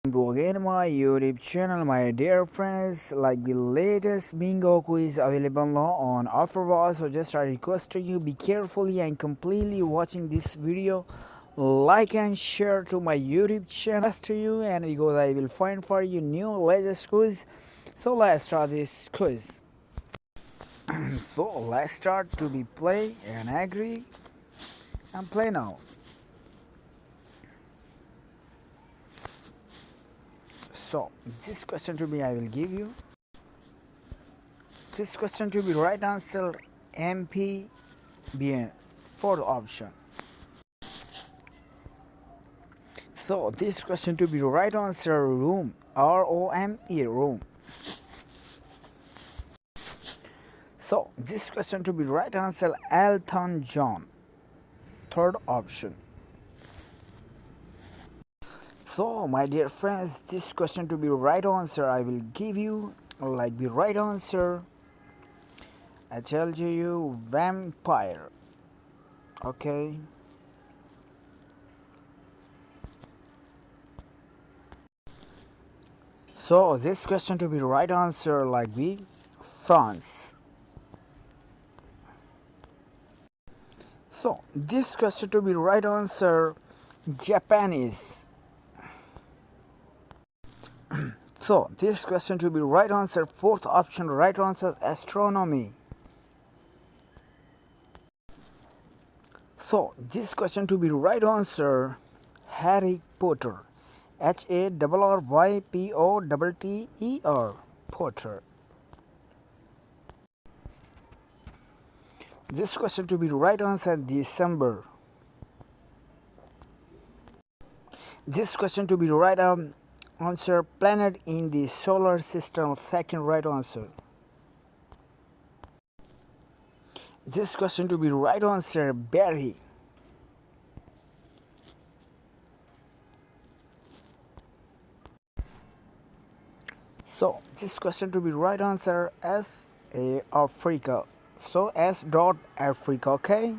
To again my YouTube channel, my dear friends. Like the latest bingo quiz available now on offer, so just I request to you be carefully and completely watching this video, like and share to my YouTube channel to you, and because I will find for you new latest quiz. So let's start this quiz. So let's start to be play and agree and play now. So this question to be I will give you. This question to be right answer MPBN, fourth option. So this question to be right answer room, ROME, room. So this question to be right answer Elton John, third option. So my dear friends, this question to be right answer I will give you like the right answer. I tell you vampire. Okay. So this question to be right answer like B, France. So this question to be right answer Japanese. So this question to be right answer fourth option right answer astronomy. So this question to be right answer Harry Potter. HARRYPOTTER, Potter. This question to be right answer December. This question to be right answer planet in the solar system, second right answer. This question to be right answer berry. So this question to be right answer S A Africa. So S dot Africa, okay?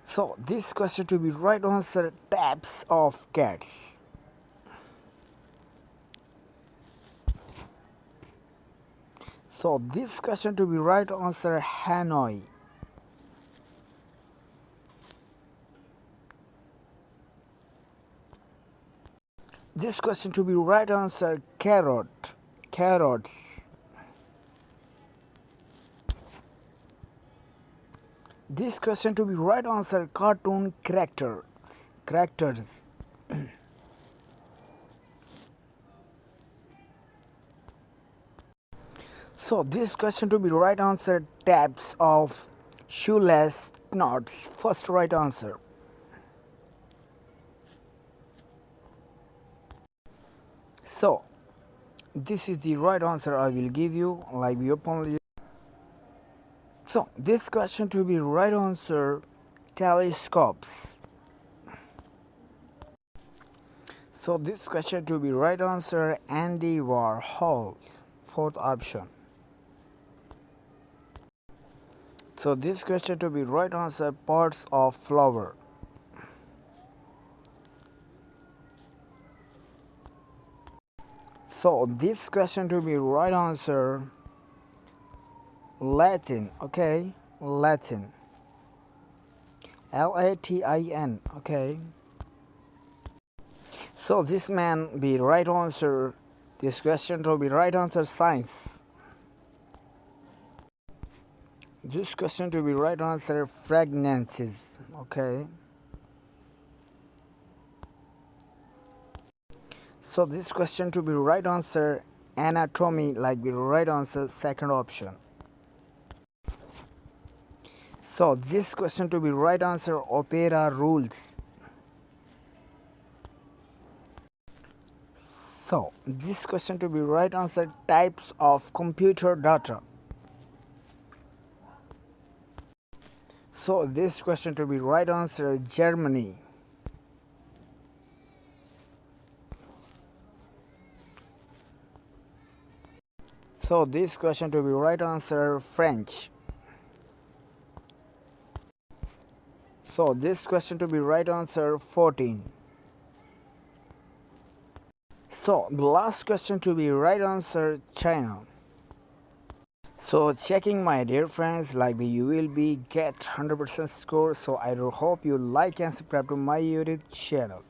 So this question to be right answer types of cats. So this question to be right answer Hanoi. This question to be right answer carrots. This question to be right answer cartoon characters. So this question to be right answer types of shoeless knots, first right answer. So this is the right answer I will give you like the openly. So this question to be right answer telescopes. So this question to be right answer Andy Warhol, fourth option. So this question to be right answer parts of flower. So this question to be right answer Latin, okay? Latin. Latin, okay? So this man be right answer. This question to be right answer science. This question to be right answer fragrances, okay? So this question to be right answer anatomy like the right answer second option. So this question to be right answer opera rules. So this question to be right answer types of computer data. So this question to be right answer Germany. So this question to be right answer French. So this question to be right answer 14. So the last question to be right answer, China. So checking my dear friends, like you will be get 100% score. So I do hope you like and subscribe to my YouTube channel.